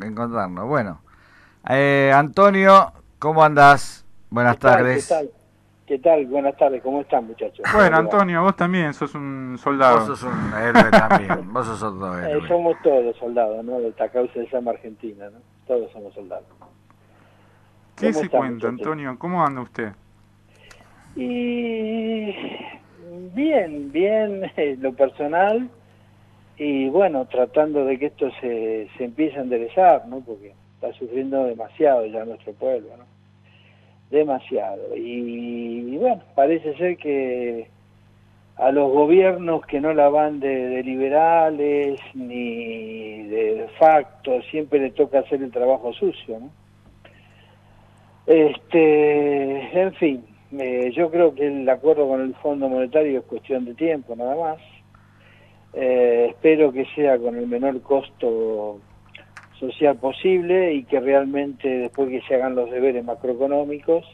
encontrarnos. Bueno, Antonio, ¿cómo andás? ¿Qué Buenas tal? ¿Qué tardes. tal? ¿Qué tal? Buenas tardes, ¿cómo están, muchachos? ¿Cómo Bueno, le va? Antonio, vos también sos un Vos soldado. sos un héroe también, vos sos otro héroe. Somos todos soldados, ¿no? De esta causa se llama Argentina, ¿no? Todos somos soldados. ¿Qué ¿Cómo se están, cuenta, muchachos? Antonio? ¿Cómo anda usted? Y bien, bien, en lo personal, y bueno, tratando de que esto se empiece a enderezar, ¿no? Porque está sufriendo demasiado ya nuestro pueblo, ¿no? Demasiado. Y bueno, parece ser que a los gobiernos que no la van de liberales ni de facto, siempre le toca hacer el trabajo sucio, ¿no? En fin, yo creo que el acuerdo con el Fondo Monetario es cuestión de tiempo, nada más. Espero que sea con el menor costo social posible y que realmente después que se hagan los deberes macroeconómicos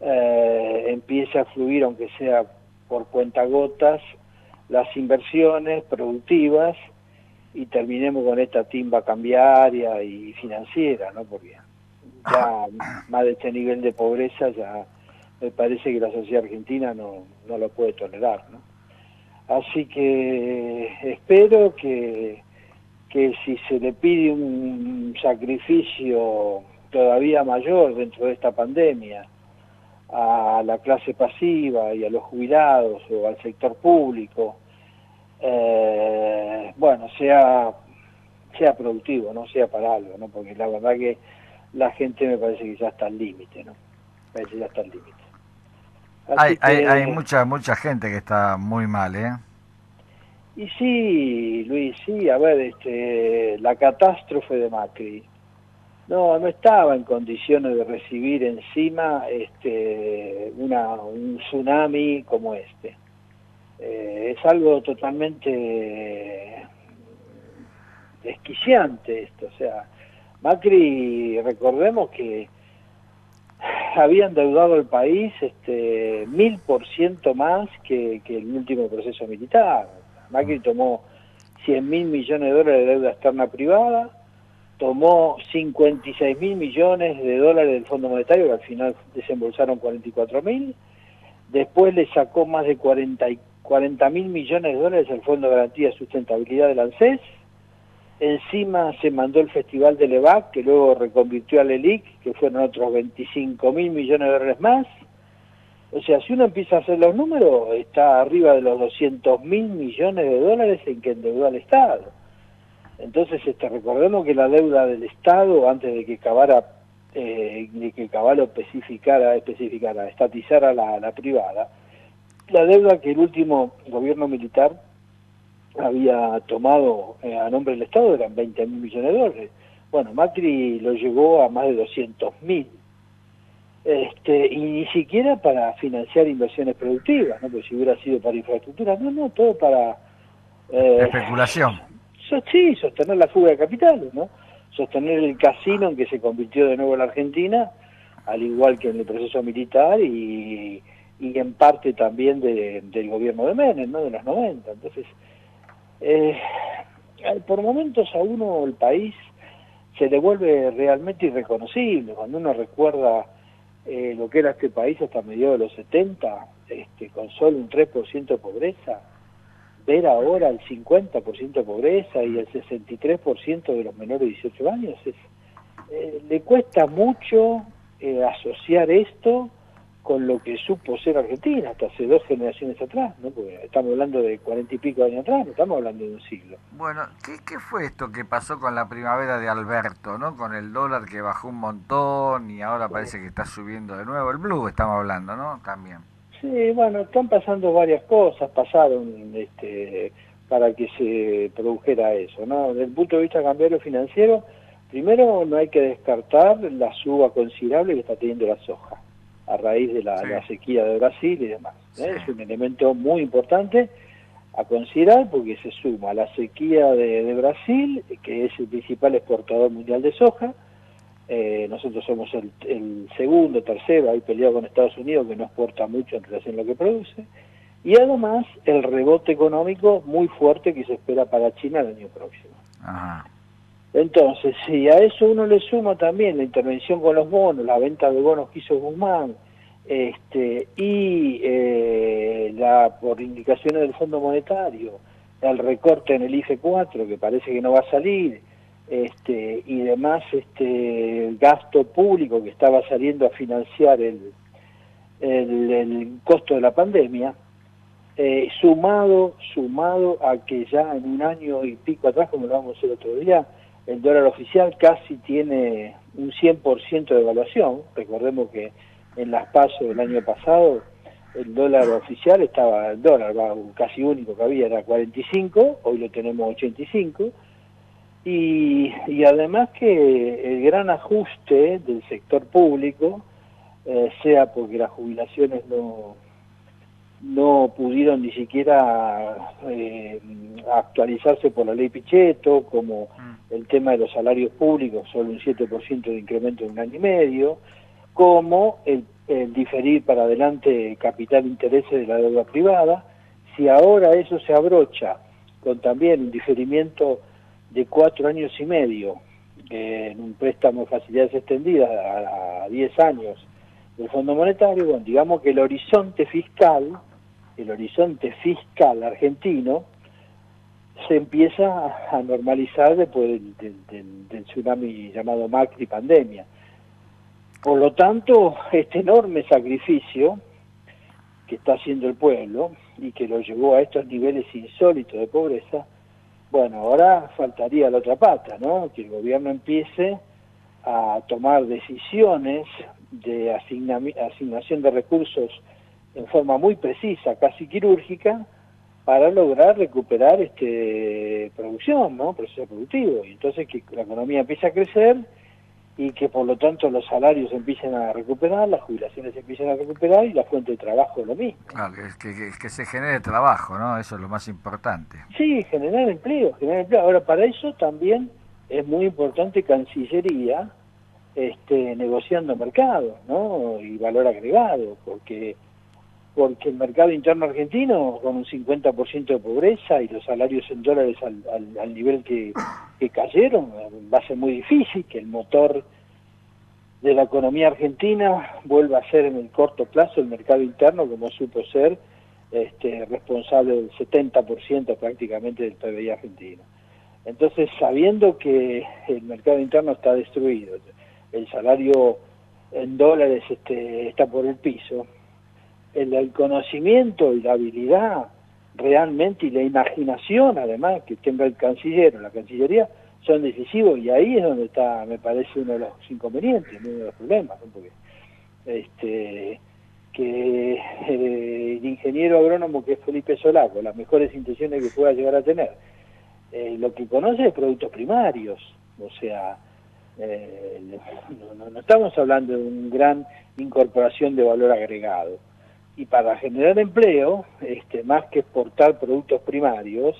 empiece a fluir, aunque sea por cuentagotas, las inversiones productivas y terminemos con esta timba cambiaria y financiera, ¿no? Porque ya más de este nivel de pobreza ya me parece que la sociedad argentina no lo puede tolerar, ¿no? Así que espero que si se le pide un sacrificio todavía mayor dentro de esta pandemia a la clase pasiva y a los jubilados o al sector público, bueno, sea productivo, no sea para algo, ¿no? Porque la verdad que la gente me parece que ya está al límite, ¿no? Me parece que ya está al límite. Hay, Así hay, hay que, mucha gente que está muy mal, ¿eh? y sí, Luis, sí, a ver, la catástrofe de Macri, no estaba en condiciones de recibir encima un tsunami como este. Es algo totalmente desquiciante esto, o sea, Macri, recordemos que había endeudado el país 1000% más que el último proceso militar. Macri tomó 100.000 millones de dólares de deuda externa privada, tomó 56.000 millones de dólares del Fondo Monetario, que al final desembolsaron 44.000, después le sacó más de 40.000 millones de dólares al Fondo de Garantía de Sustentabilidad del ANSES, encima se mandó el Festival del EVAC, que luego reconvirtió al ELIC, que fueron otros 25.000 millones de dólares más. O sea, si uno empieza a hacer los números, está arriba de los 200.000 millones de dólares en que endeudó al Estado. Entonces, recordemos que la deuda del Estado, antes de que Cavallo estatizara la privada, la deuda que el último gobierno militar había tomado a nombre del Estado eran 20.000 millones de dólares. Bueno, Macri lo llevó a más de 200.000. Y ni siquiera para financiar inversiones productivas, ¿no? Porque si hubiera sido para infraestructura, todo para Especulación. sí, sostener la fuga de capitales, ¿no? Sostener el casino en que se convirtió de nuevo la Argentina, al igual que en el proceso militar y en parte también del gobierno de Menem, ¿no? De los 90. Entonces, eh, por momentos a uno el país se le vuelve realmente irreconocible, cuando uno recuerda lo que era este país hasta mediados de los 70, con solo un 3% de pobreza, ver ahora el 50% de pobreza y el 63% de los menores de 18 años, le cuesta mucho asociar esto con lo que supo ser Argentina hasta hace 2 generaciones atrás, ¿no? Porque estamos hablando de 40 y pico años atrás, no estamos hablando de un siglo. Bueno, ¿qué fue esto que pasó con la primavera de Alberto, ¿no? Con el dólar que bajó un montón y ahora parece que está subiendo de nuevo. El blue estamos hablando, ¿no? También. Sí, bueno, están pasando varias cosas, pasaron para que se produjera eso, ¿no? Desde el punto de vista cambiario financiero, primero no hay que descartar la suba considerable que está teniendo la soja a raíz de Sí, la sequía de Brasil y demás. Sí. Es un elemento muy importante a considerar porque se suma a la sequía de Brasil, que es el principal exportador mundial de soja. Nosotros somos el segundo, tercero, ahí peleado con Estados Unidos, que no exporta mucho en relación a lo que produce, y además el rebote económico muy fuerte que se espera para China el año próximo. Ajá. Entonces, si a eso uno le suma también la intervención con los bonos, la venta de bonos que hizo Guzmán, por indicaciones del Fondo Monetario, el recorte en el IFE 4, que parece que no va a salir, y demás el gasto público que estaba saliendo a financiar el costo de la pandemia, sumado a que ya en un año y pico atrás, como lo vamos a hacer otro día, el dólar oficial casi tiene un 100% de evaluación. Recordemos que en las PASO del año pasado el dólar oficial el dólar casi único que había era 45, hoy lo tenemos 85, y además que el gran ajuste del sector público, sea porque las jubilaciones no pudieron ni siquiera actualizarse por la ley Pichetto, como el tema de los salarios públicos, solo un 7% de incremento en un año y medio, como el diferir para adelante capital intereses de la deuda privada. Si ahora eso se abrocha con también un diferimiento de 4 años y medio, en un préstamo de facilidades extendidas a 10 años del Fondo Monetario, bueno, digamos que el horizonte fiscal argentino se empieza a normalizar después del tsunami llamado Macri pandemia. Por lo tanto, este enorme sacrificio que está haciendo el pueblo y que lo llevó a estos niveles insólitos de pobreza, bueno, ahora faltaría la otra pata, ¿no? Que el gobierno empiece a tomar decisiones de asignación de recursos en forma muy precisa, casi quirúrgica, para lograr recuperar producción, ¿no? Proceso productivo. Y entonces que la economía empiece a crecer y que por lo tanto los salarios empiecen a recuperar, las jubilaciones empiecen a recuperar y la fuente de trabajo lo mismo. Claro, que se genere trabajo, ¿no? Eso es lo más importante. Sí, generar empleo. Ahora, para eso también es muy importante Cancillería negociando mercado, ¿no? Y valor agregado, porque el mercado interno argentino, con un 50% de pobreza y los salarios en dólares al nivel que cayeron, va a ser muy difícil que el motor de la economía argentina vuelva a ser en el corto plazo el mercado interno, como supo ser responsable del 70% prácticamente del PBI argentino. Entonces, sabiendo que el mercado interno está destruido, el salario en dólares está por el piso, el conocimiento y la habilidad realmente y la imaginación además que tenga el canciller o la Cancillería son decisivos, y ahí es donde está, me parece, uno de los inconvenientes, uno de los problemas, ¿no? Porque que el ingeniero agrónomo que es Felipe Solaco, las mejores intenciones que pueda llegar a tener, lo que conoce es productos primarios, o sea, no estamos hablando de una gran incorporación de valor agregado. Y para generar empleo, más que exportar productos primarios,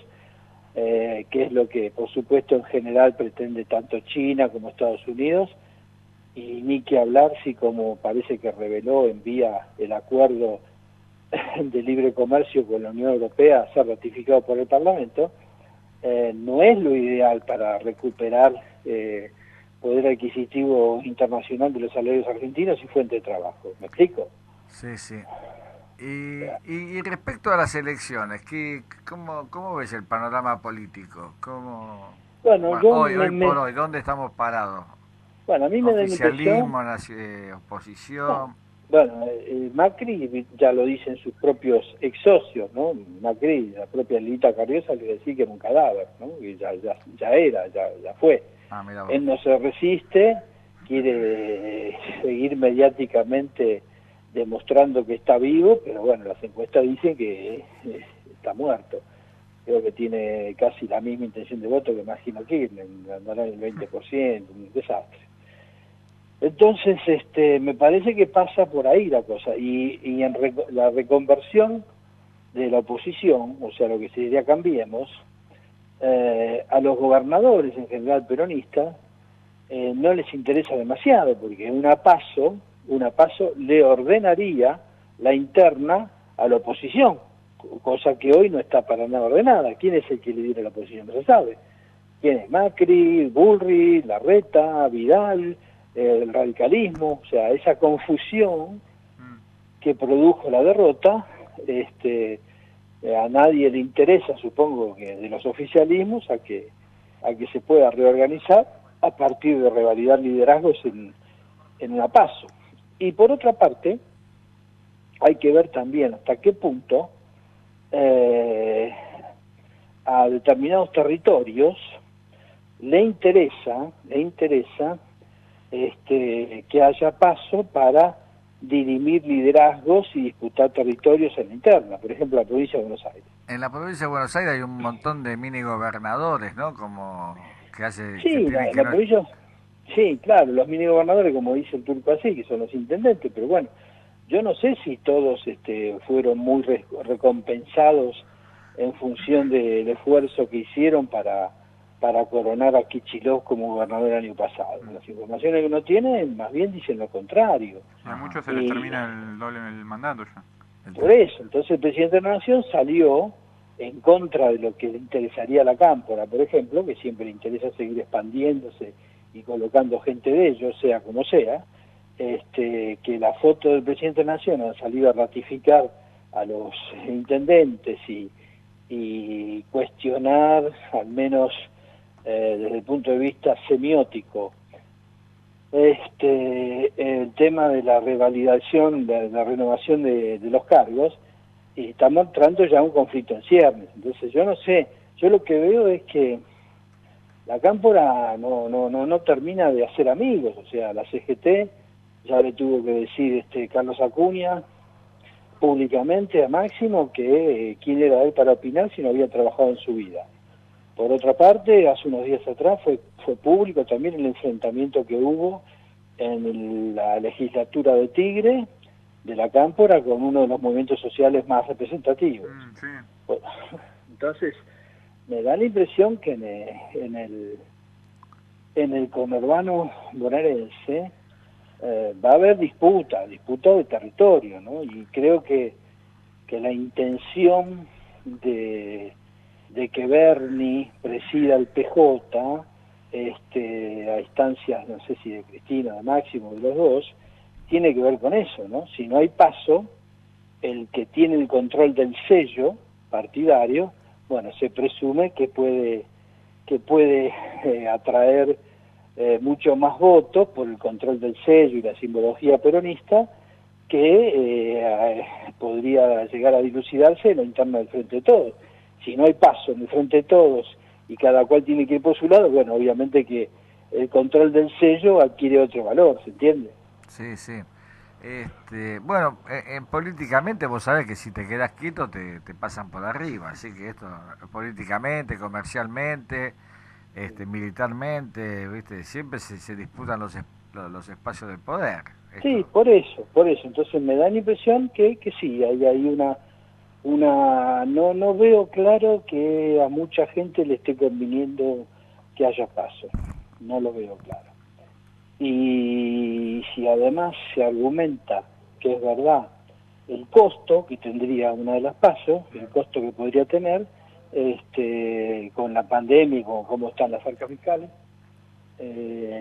que es lo que por supuesto en general pretende tanto China como Estados Unidos, y ni que hablar si, como parece que reveló en vía el acuerdo de libre comercio con la Unión Europea a ser ratificado por el Parlamento, no es lo ideal para recuperar poder adquisitivo internacional de los salarios argentinos y fuente de trabajo. ¿Me explico? Sí, sí. Y respecto a las elecciones, ¿cómo ves el panorama político? Bueno, hoy por hoy, ¿dónde estamos parados? Bueno, a mí me da la impresión... Oficialismo, oposición... Bueno, Macri ya lo dicen sus propios ex socios, ¿no? Macri, la propia Lilita Carrizosa, le decía que era un cadáver, ¿no? Que ya fue. Él no se resiste, quiere seguir mediáticamente demostrando que está vivo, pero bueno, las encuestas dicen que está muerto. Creo que tiene casi la misma intención de voto que Máximo Kirchner, andará en el 20%, un desastre. Entonces, me parece que pasa por ahí la cosa, y en la reconversión de la oposición, o sea, lo que se diría Cambiemos, a los gobernadores, en general peronistas, no les interesa demasiado, porque una paso le ordenaría la interna a la oposición, cosa que hoy no está para nada ordenada. ¿Quién es el que lidera la oposición? No se sabe. ¿Quién es? Macri, Bullrich, Larreta, Vidal, el radicalismo, o sea, esa confusión que produjo la derrota, a nadie le interesa, supongo que de los oficialismos, a que se pueda reorganizar a partir de revalidar liderazgos en una PASO. Y por otra parte, hay que ver también hasta qué punto a determinados territorios le interesa que haya PASO para dirimir liderazgos y disputar territorios en la interna, por ejemplo, la provincia de Buenos Aires. En la provincia de Buenos Aires hay un montón de mini gobernadores, ¿no? Como que hace... Sí, la provincia... Sí, claro, los mini gobernadores, como dice el Turco así, que son los intendentes, pero bueno, yo no sé si todos fueron muy recompensados en función del esfuerzo que hicieron para coronar a Kicillof como gobernador el año pasado. Las informaciones que uno tiene más bien dicen lo contrario. Y a muchos se les termina el mandato ya. Por eso, entonces el presidente de la Nación salió en contra de lo que le interesaría a la Cámpora, por ejemplo, que siempre le interesa seguir expandiéndose y colocando gente de ellos, sea como sea, que la foto del presidente de la Nación ha salido a ratificar a los intendentes y cuestionar, al menos desde el punto de vista semiótico, el tema de la revalidación, de la renovación de los cargos, y estamos entrando ya a un conflicto en ciernes. Entonces yo no sé, yo lo que veo es que la Cámpora no termina de hacer amigos, o sea, la CGT ya le tuvo que decir Carlos Acuña públicamente a Máximo que quién era él para opinar si no había trabajado en su vida. Por otra parte, hace unos días atrás fue público también el enfrentamiento que hubo en la legislatura de Tigre, de la Cámpora, con uno de los movimientos sociales más representativos. Sí. Bueno, entonces, me da la impresión que en el conurbano bonaerense va a haber disputa de territorio, ¿no? Y creo que la intención de que Bernie presida el PJ a instancias, no sé si de Cristina, de Máximo, de los dos, tiene que ver con eso, ¿no? Si no hay paso, el que tiene el control del sello partidario, bueno, se presume que puede atraer mucho más votos por el control del sello y la simbología peronista que podría llegar a dilucidarse en la interna del Frente de Todos. Si no hay paso en el Frente de Todos y cada cual tiene que ir por su lado, bueno, obviamente que el control del sello adquiere otro valor, ¿se entiende? Sí, sí. Bueno, políticamente vos sabés que si te quedás quieto te pasan por arriba, así que esto políticamente, comercialmente, militarmente, viste, siempre se disputan los espacios de poder. Sí, por eso, entonces me da la impresión que sí, hay no veo claro que a mucha gente le esté conviniendo que haya paso, no lo veo claro. Y si además se argumenta que es verdad el costo que tendría una de las pasos, el costo que podría tener con la pandemia y con cómo están las arcas fiscales,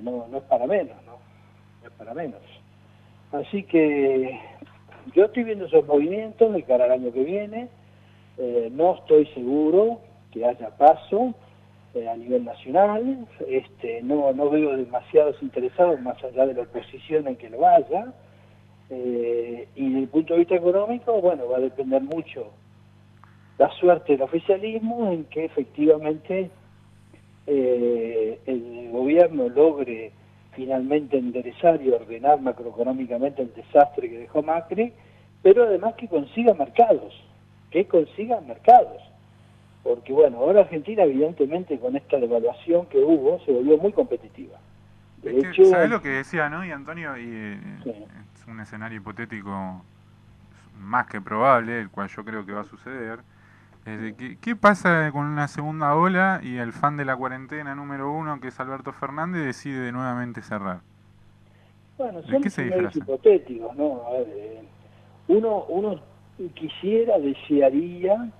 no es para menos, no es para menos. Así que yo estoy viendo esos movimientos de cara al año que viene. No estoy seguro que haya paso a nivel nacional. No veo demasiados interesados más allá de la oposición en que lo haya. Y desde el punto de vista económico, bueno, va a depender mucho la suerte del oficialismo en que efectivamente el gobierno logre finalmente enderezar y ordenar macroeconómicamente el desastre que dejó Macri, pero además que consiga mercados, porque bueno, ahora Argentina evidentemente con esta devaluación que hubo se volvió muy competitiva. De hecho, ¿sabés lo que decía, no? Y Antonio, sí. Es un escenario hipotético más que probable, el cual yo creo que va a suceder. ¿Qué pasa con una segunda ola y el fan de la cuarentena número 1, que es Alberto Fernández, decide de nuevamente cerrar? Bueno, son escenarios hipotéticos, ¿no? A ver, uno quisiera, desearía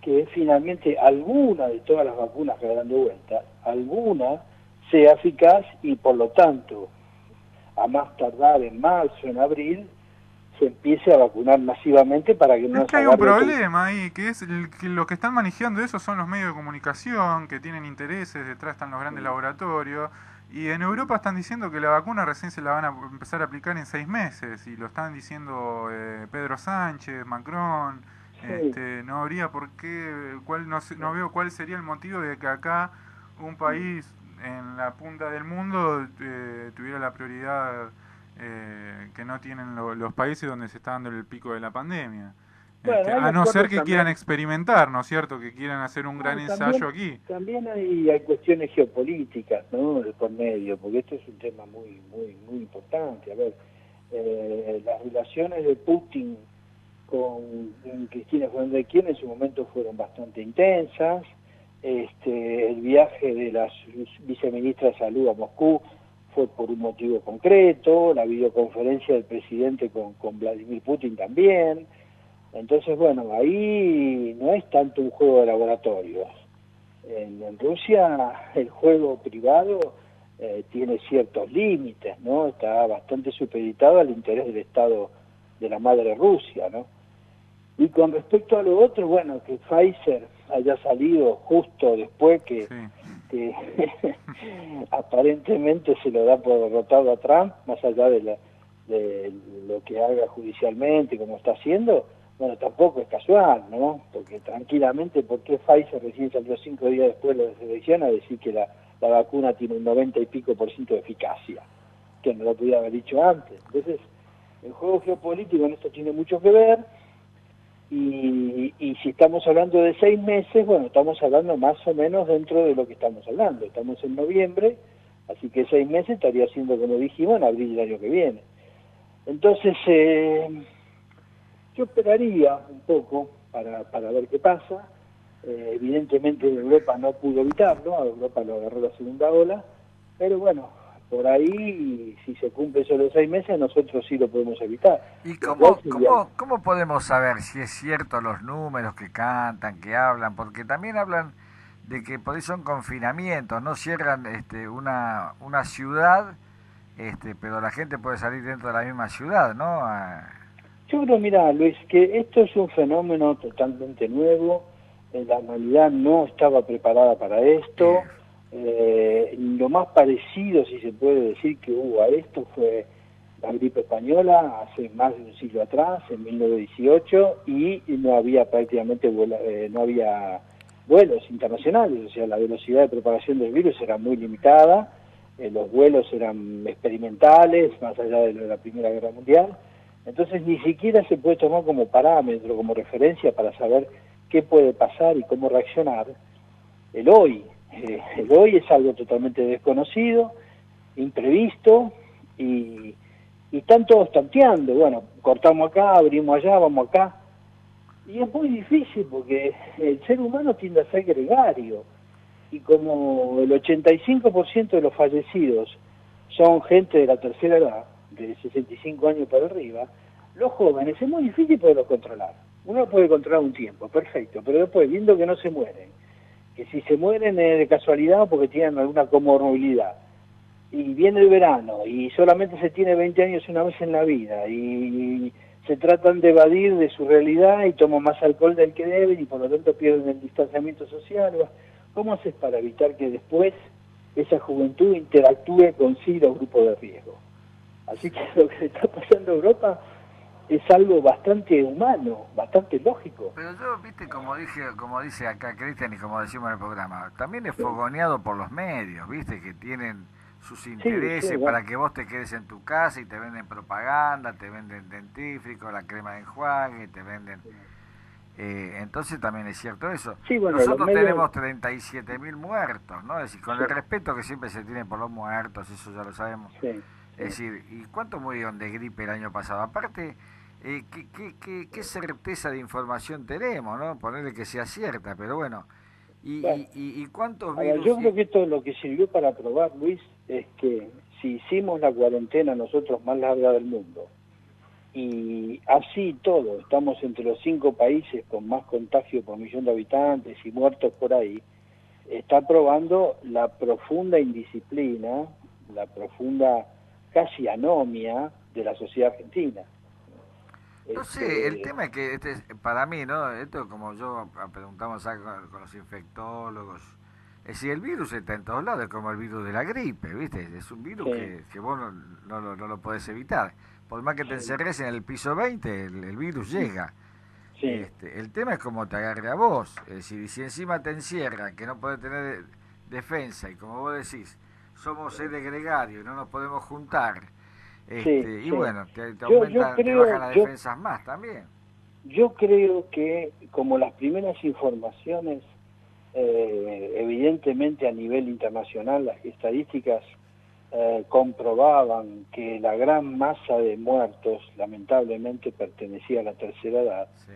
que finalmente alguna de todas las vacunas que dan de vuelta, alguna sea eficaz y por lo tanto, a más tardar en marzo, en abril, se empiece a vacunar masivamente para que no Es nos que hay un agarre problema ahí, que es que lo que están manejando eso son los medios de comunicación, que tienen intereses, detrás están los grandes laboratorios, y en Europa están diciendo que la vacuna recién se la van a empezar a aplicar en 6 meses, y lo están diciendo Pedro Sánchez, Macron, Sí. no habría por qué, no veo cuál sería el motivo de que acá un país en la punta del mundo tuviera la prioridad que no tienen los países donde se está dando el pico de la pandemia. Bueno, hay A no ser acuerdos que quieran también. experimentar, ¿no es cierto? Que quieran hacer un gran No, ensayo aquí. también hay cuestiones geopolíticas, ¿no? De por medio, porque esto es un tema muy importante. A ver, las relaciones de Putin con Cristina Fernández de Kirchner en su momento fueron bastante intensas. El viaje de la viceministra de Salud a Moscú fue por un motivo concreto, la videoconferencia del presidente con Vladimir Putin también. Entonces, bueno, ahí no es tanto un juego de laboratorio. En Rusia el juego privado tiene ciertos límites, ¿no? Está bastante supeditado al interés del Estado de la madre Rusia, ¿no? Y con respecto a lo otro, bueno, que Pfizer haya salido justo después que Sí. aparentemente se lo da por derrotado a Trump, más allá de lo que haga judicialmente, como está haciendo, bueno, tampoco es casual, ¿no? Porque tranquilamente, ¿por qué Pfizer recién salió 5 días después de las elecciones a decir que la vacuna tiene un 90 y pico por ciento de eficacia? Que no lo podía haber dicho antes. Entonces, el juego geopolítico en esto tiene mucho que ver. Y si estamos hablando de 6 meses, bueno, estamos hablando más o menos dentro de lo que estamos hablando. Estamos en noviembre, así que 6 meses estaría siendo, como dijimos, en abril del año que viene. Entonces, yo esperaría un poco para ver qué pasa. Evidentemente Europa no pudo evitarlo, a Europa lo agarró la segunda ola, pero bueno, por ahí, si se cumplen solo 6 meses, nosotros sí lo podemos evitar. ¿Y Lo cual sería... cómo podemos saber si es cierto los números que cantan, que hablan? Porque también hablan de que por ahí son confinamientos, no cierran una ciudad, pero la gente puede salir dentro de la misma ciudad, ¿no? Yo creo, mira, Luis, que esto es un fenómeno totalmente nuevo. La humanidad no estaba preparada para esto. Eh, Lo más parecido, si se puede decir, que hubo a esto fue la gripe española hace más de un siglo atrás, en 1918, y no había prácticamente no había vuelos internacionales, o sea, la velocidad de propagación del virus era muy limitada, los vuelos eran experimentales, más allá de la Primera Guerra Mundial. Entonces ni siquiera se puede tomar como parámetro, como referencia para saber qué puede pasar y cómo reaccionar el hoy. El hoy es algo totalmente desconocido, imprevisto, y están todos tanteando. Bueno, cortamos acá, abrimos allá, vamos acá. Y es muy difícil porque el ser humano tiende a ser gregario. Y como el 85% de los fallecidos son gente de la tercera edad, de 65 años para arriba, los jóvenes es muy difícil poderlos controlar. Uno puede controlar un tiempo, perfecto, pero después, viendo que no se mueren, que si se mueren es de casualidad o porque tienen alguna comorbilidad, y viene el verano, y solamente se tiene 20 años una vez en la vida, y se tratan de evadir de su realidad y toman más alcohol del que deben, y por lo tanto pierden el distanciamiento social. ¿Cómo haces para evitar que después esa juventud interactúe con sí los grupos de riesgo? Así que lo que está pasando en Europa es algo bastante humano, bastante lógico. pero yo, viste, como dice acá Cristian y como decimos en el programa, también es fogoneado por los medios, viste, que tienen sus Sí, sí, intereses bueno. para que vos te quedes en tu casa y te venden propaganda, te venden dentífrico, la crema de enjuague, te venden... entonces también es cierto eso. Sí, bueno, los Nosotros medios... tenemos 37.000 muertos, ¿no? Es decir, con Sí, el respeto que siempre se tiene por los muertos, eso ya lo sabemos. sí, Es sí. decir, ¿y cuántos murieron de gripe el año pasado? Aparte, ¿qué certeza de información tenemos, no? Ponerle que sea cierta, pero bueno. Bueno, ¿Y cuántos a ver, yo virus? creo que esto lo que sirvió para probar, Luis, es que si hicimos la cuarentena nosotros más larga del mundo, y así todo, estamos entre los 5 países con más contagio por millón de habitantes y muertos por ahí, está probando la profunda indisciplina, la profunda casi anomia de la sociedad argentina. No sé, el tema es que para mí, ¿no? Esto como yo preguntamos acá con los infectólogos. Es decir, el virus está en todos lados, es como el virus de la gripe, ¿viste? Es un virus Sí, que vos no lo podés evitar. Por más que te sí, encerres en el piso 20, el virus llega. sí, El tema es cómo te agarre a vos. Es decir, si encima te encierran, que no podés tener defensa, y como vos decís, somos seres gregarios y no nos podemos juntar, sí, y sí. bueno, te Yo aumentan, te bajan creo, las defensas más también. yo creo que como las primeras informaciones, evidentemente a nivel internacional, las estadísticas comprobaban que la gran masa de muertos lamentablemente pertenecía a la tercera edad, Sí.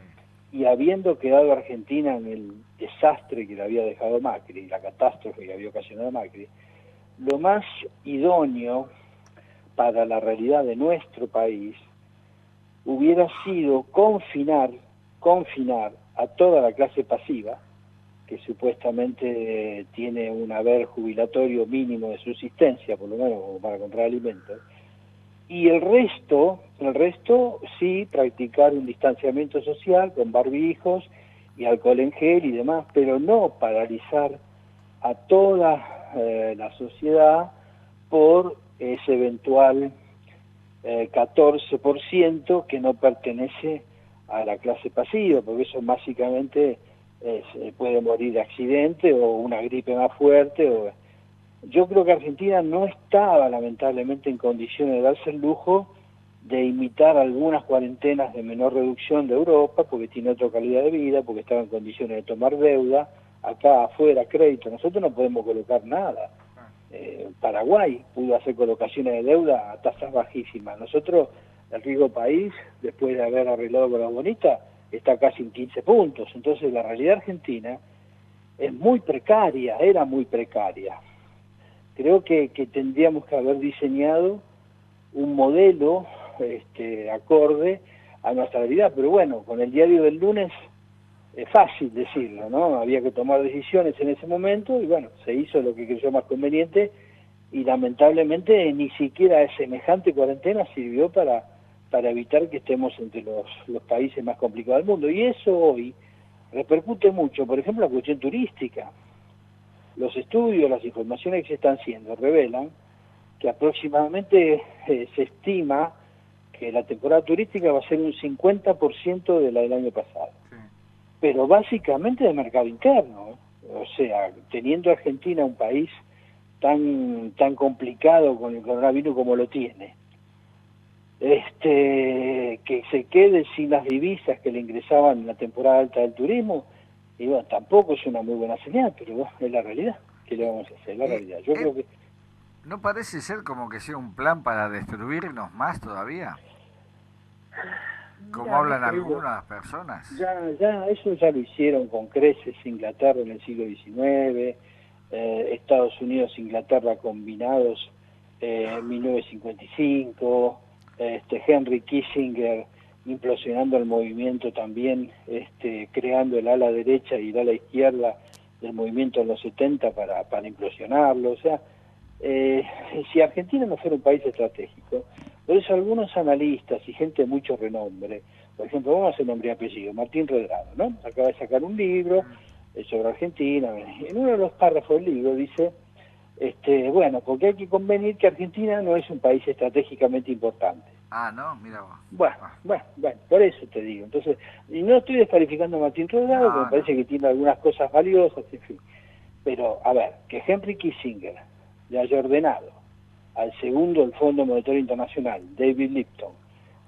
y habiendo quedado Argentina en el desastre que le había dejado Macri, la catástrofe que había ocasionado Macri, lo más idóneo para la realidad de nuestro país hubiera sido confinar a toda la clase pasiva, que supuestamente tiene un haber jubilatorio mínimo de subsistencia, por lo menos como para comprar alimentos, y el resto sí practicar un distanciamiento social con barbijos y alcohol en gel y demás, pero no paralizar a toda la sociedad por ese eventual 14% que no pertenece a la clase pasiva, porque eso básicamente puede morir de accidente o una gripe más fuerte. Yo creo que Argentina no estaba lamentablemente en condiciones de darse el lujo de imitar algunas cuarentenas de menor reducción de Europa, porque tiene otra calidad de vida, porque estaba en condiciones de tomar deuda, acá afuera crédito, nosotros no podemos colocar nada. Paraguay pudo hacer colocaciones de deuda a tasas bajísimas. Nosotros, el rico país, después de haber arreglado con la bonita, está casi en 15 puntos. Entonces la realidad argentina es muy precaria, era muy precaria. Creo que tendríamos que haber diseñado un modelo acorde a nuestra realidad, pero bueno, con el diario del lunes es fácil decirlo, ¿no? Había que tomar decisiones en ese momento y bueno, se hizo lo que creyó más conveniente y lamentablemente ni siquiera semejante cuarentena sirvió para evitar que estemos entre los países más complicados del mundo. Y eso hoy repercute mucho, por ejemplo, la cuestión turística. Los estudios, las informaciones que se están haciendo revelan que aproximadamente se estima que la temporada turística va a ser un 50% de la del año pasado. Sí. Pero básicamente de mercado interno, ¿eh? O sea, teniendo Argentina un país tan complicado con el coronavirus como lo tiene, que se quede sin las divisas que le ingresaban en la temporada alta del turismo, y bueno, tampoco es una muy buena señal, pero bueno, es la realidad. ¿Qué le vamos a hacer? La Eh, realidad. Yo eh, creo que ¿No parece ser como que sea un plan para destruirnos más todavía? Como mira, hablan querido, algunas personas. eso ya lo hicieron con creces Inglaterra en el siglo XIX, Estados Unidos e Inglaterra combinados en 1955, Henry Kissinger implosionando el movimiento también, creando el ala derecha y el ala izquierda del movimiento en los 70 para implosionarlo. O sea, si Argentina no fuera un país estratégico, por eso algunos analistas y gente de mucho renombre, por ejemplo, vamos a hacer nombre y apellido, Martín Redrado, ¿no? Acaba de sacar un libro sobre Argentina. En uno de los párrafos del libro dice, bueno, porque hay que convenir que Argentina no es un país estratégicamente importante. Ah, no, mira vos. Bueno, Ah, por eso te digo. Entonces, y no estoy descalificando a Martín Redrado, porque me no, no. parece que tiene algunas cosas valiosas, en fin. Pero, a ver, que Henry Kissinger le haya ordenado al segundo del Fondo Monetario Internacional, David Lipton,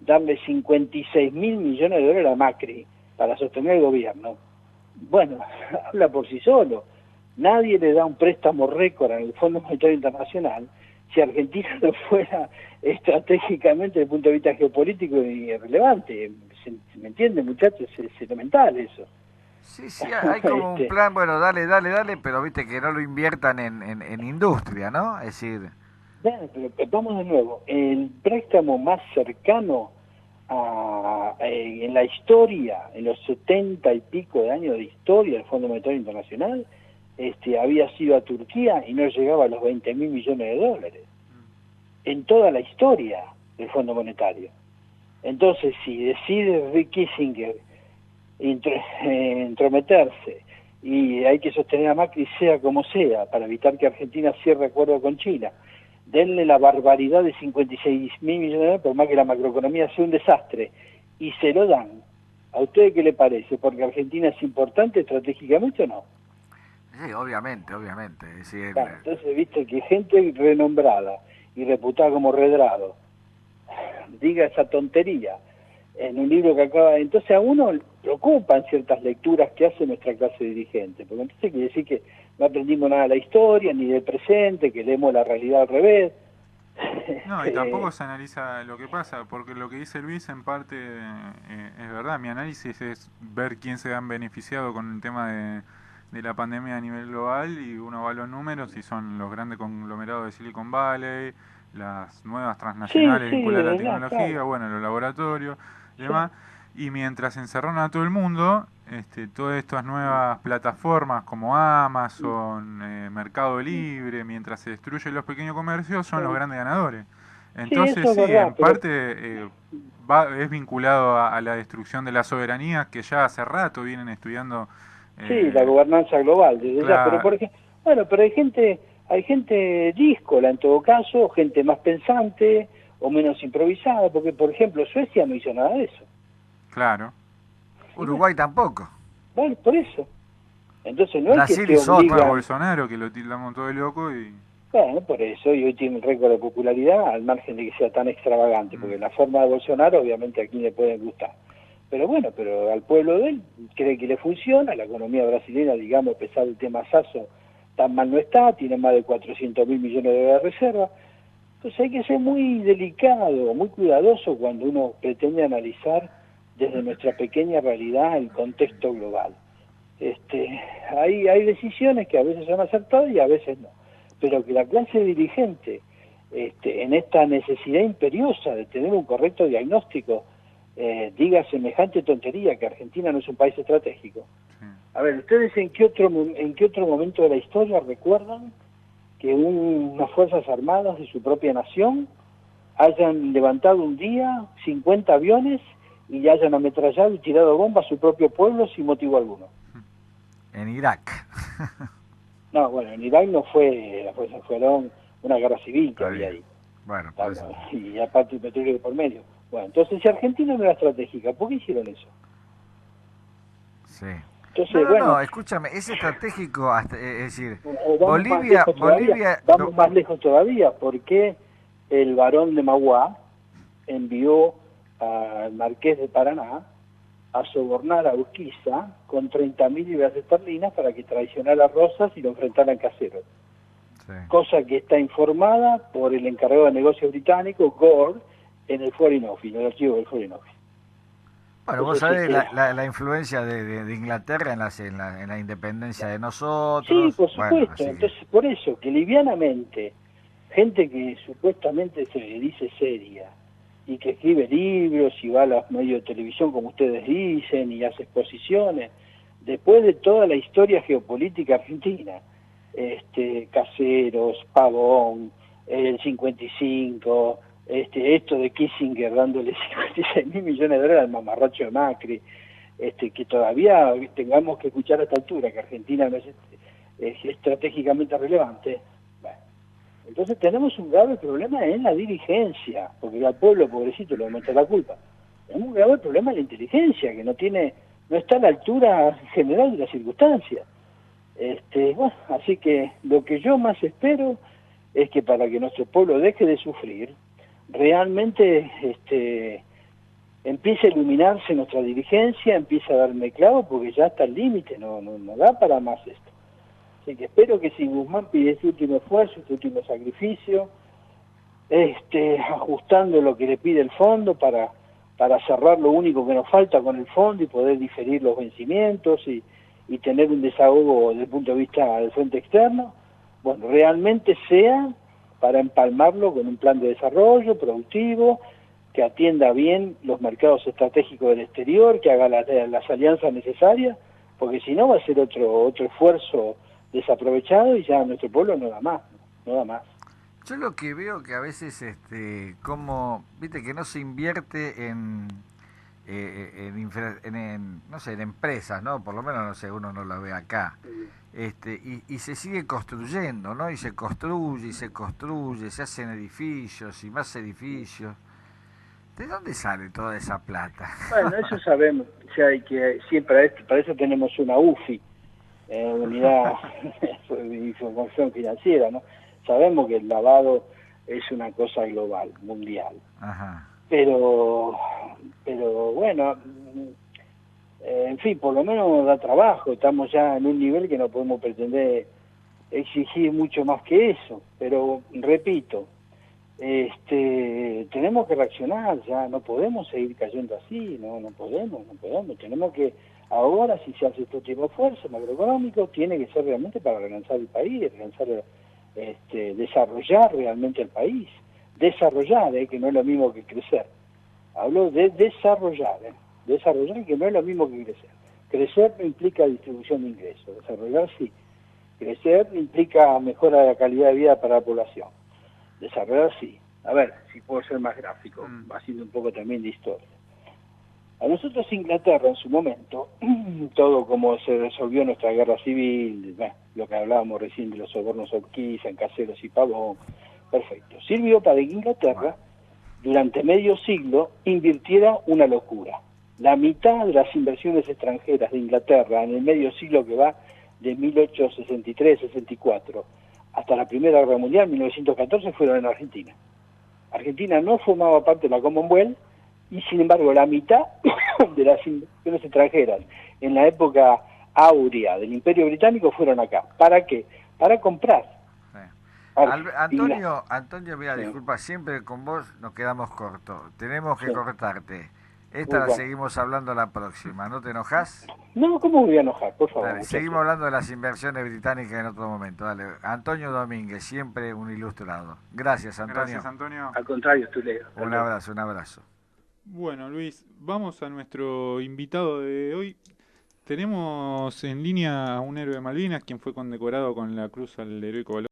darle 56.000 millones de dólares a Macri para sostener el gobierno, bueno, habla por sí solo. Nadie le da un préstamo récord en el Fondo Monetario Internacional si Argentina no fuera estratégicamente desde el punto de vista geopolítico irrelevante. ¿Me entienden, muchachos? Es elemental eso. Sí, sí, hay como un plan, bueno, dale, pero viste que no lo inviertan en industria, ¿no? Es decir, Bueno, pero vamos de nuevo. El préstamo más cercano en la historia, en los 70 y pico de años de historia del Fondo Monetario Internacional, había sido a Turquía y no llegaba a los 20.000 millones de dólares. En toda la historia del Fondo Monetario. Entonces, si decide Rick Kissinger entrometerse y hay que sostener a Macri sea como sea, para evitar que Argentina cierre acuerdo con China, denle la barbaridad de 56.000 millones de dólares, por más que la macroeconomía sea un desastre, y se lo dan. ¿A ustedes qué le parece? ¿Porque Argentina es importante estratégicamente o no? Sí, obviamente, obviamente. Es decir, Claro, entonces, viste que gente renombrada y reputada como Redrado diga esa tontería en un libro que acaba... Entonces a uno le preocupan ciertas lecturas que hace nuestra clase dirigente, porque entonces quiere decir que no aprendimos nada de la historia, ni del presente, que leemos la realidad al revés. No, y tampoco se analiza lo que pasa, porque lo que dice Luis en parte es verdad. Mi análisis es ver quién se han beneficiado con el tema de la pandemia a nivel global, y uno va a los números y son los grandes conglomerados de Silicon Valley, las nuevas transnacionales vinculadas a la tecnología, claro. bueno, los laboratorios y demás. Y mientras encerraron a todo el mundo, todas estas nuevas plataformas como Amazon, Mercado Libre, mientras se destruyen los pequeños comercios, son los grandes ganadores. Entonces eso es verdad, en parte es vinculado a la destrucción de la soberanía, que ya hace rato vienen estudiando. Sí, la gobernanza global, desde ya, pero por ejemplo, bueno, pero hay gente díscola en todo caso, gente más pensante o menos improvisada, porque por ejemplo Suecia no hizo nada de eso. Claro. Uruguay tampoco. Bueno, por eso. Entonces no Brasil es que te obliga... Bolsonaro, que lo tildamos todo de loco y... Bueno, por eso, y hoy tiene un récord de popularidad, al margen de que sea tan extravagante, porque la forma de Bolsonaro obviamente a quien le puede gustar. Pero bueno, pero al pueblo de él cree que le funciona, la economía brasileña, digamos, a pesar del tema Sasso, tan mal no está, tiene más de 400.000 millones de dólares de reserva. Entonces hay que ser muy delicado, muy cuidadoso cuando uno pretende analizar desde nuestra pequeña realidad el contexto global. Hay decisiones que a veces son acertadas y a veces no, pero que la clase dirigente, en esta necesidad imperiosa de tener un correcto diagnóstico, diga semejante tontería que Argentina no es un país estratégico. A ver, ¿ustedes en qué otro momento de la historia recuerdan que unas fuerzas armadas de su propia nación hayan levantado un día 50 aviones y hayan ametrallado y tirado bombas a su propio pueblo sin motivo alguno? En Irak. No, bueno, en Irak no fue, las fuerzas fueron una guerra civil que había ahí. Bueno, por eso. Y aparte el petróleo por medio. Bueno, entonces si Argentina no era estratégica, ¿por qué hicieron eso? Sí. Entonces, no, escúchame, es estratégico, es decir, Bolivia... Vamos más lejos todavía, porque el barón de Mauá envió al marqués de Paraná a sobornar a Urquiza con 30.000 libras esterlinas para que traicionara a Rosas y lo enfrentara en Caseros. Sí. Cosa que está informada por el encargado de negocios británico, Gore, en el Foreign Office, en el archivo del Foreign Office. Bueno, vos sabés la influencia de Inglaterra en la independencia de nosotros. Sí, por supuesto. Bueno, entonces, por eso, que livianamente, gente que supuestamente se dice seria y que escribe libros y va a los medios de televisión, como ustedes dicen, y hace exposiciones, después de toda la historia geopolítica argentina, Caseros, Pavón, el 55... esto de Kissinger dándole 56.000 millones de dólares al mamarracho de Macri, que todavía tengamos que escuchar a esta altura que Argentina no es estratégicamente relevante. Bueno, entonces tenemos un grave problema en la dirigencia, porque al pueblo pobrecito le aumenta la culpa. Tenemos un grave problema en la inteligencia, que no está a la altura general de las circunstancias. Bueno, así que lo que yo más espero es que para que nuestro pueblo deje de sufrir, realmente empieza a iluminarse nuestra dirigencia, empieza a darme clavo, porque ya está el límite, no da para más esto. Así que espero que si Guzmán pide este último esfuerzo, este último sacrificio, ajustando lo que le pide el fondo para cerrar lo único que nos falta con el fondo y poder diferir los vencimientos y tener un desahogo desde el punto de vista del frente externo, bueno, realmente sea para empalmarlo con un plan de desarrollo productivo, que atienda bien los mercados estratégicos del exterior, que haga las alianzas necesarias, porque si no va a ser otro esfuerzo desaprovechado y ya nuestro pueblo no da más, no da más. Yo lo que veo que a veces, como, viste, que no se invierte no sé, en empresas, ¿no? Por lo menos, no sé, uno no lo ve acá. Y se sigue construyendo, ¿no? Y se construye, se hacen edificios y más edificios. ¿De dónde sale toda esa plata? Bueno, eso sabemos, o sea, hay que siempre para eso tenemos una UFI, unidad de información financiera, ¿no? Sabemos que el lavado es una cosa global, mundial. Ajá. Pero bueno, en fin, por lo menos da trabajo, estamos ya en un nivel que no podemos pretender exigir mucho más que eso, pero repito, tenemos que reaccionar, ya no podemos seguir cayendo así, no podemos, tenemos que, ahora si se hace este tipo de esfuerzo macroeconómico, tiene que ser realmente para relanzar el país, desarrollar realmente el país, desarrollar, que no es lo mismo que crecer, hablo de desarrollar, que no es lo mismo que crecer. Crecer no implica distribución de ingresos, desarrollar sí, crecer implica mejora de la calidad de vida para la población. Desarrollar sí. A ver, si puedo ser más gráfico, haciendo un poco también de historia. A nosotros Inglaterra en su momento, todo como se resolvió nuestra guerra civil, lo que hablábamos recién de los sobornos Urquiza, Caseros y Pavón, perfecto. Sirvió para que Inglaterra, durante medio siglo, invirtiera una locura. La mitad de las inversiones extranjeras de Inglaterra en el medio siglo que va de 1863-64 hasta la Primera Guerra Mundial, 1914, fueron en Argentina. Argentina no formaba parte de la Commonwealth y, sin embargo, la mitad de las inversiones extranjeras en la época áurea del Imperio Británico fueron acá. ¿Para qué? Para comprar. Antonio, mira, sí. Disculpa, siempre con vos nos quedamos cortos. Tenemos que cortarte. Esta Muy la bueno. seguimos hablando la próxima, ¿no te enojás? No, ¿cómo me voy a enojar? Por favor. Dale, seguimos hablando de las inversiones británicas en otro momento. Dale, Antonio Domínguez, siempre un ilustrado. Gracias, Antonio. Gracias, Antonio. Al contrario, tú le. Un abrazo, un abrazo. Bueno, Luis, vamos a nuestro invitado de hoy. Tenemos en línea a un héroe de Malvinas, quien fue condecorado con la Cruz al Heroico Valor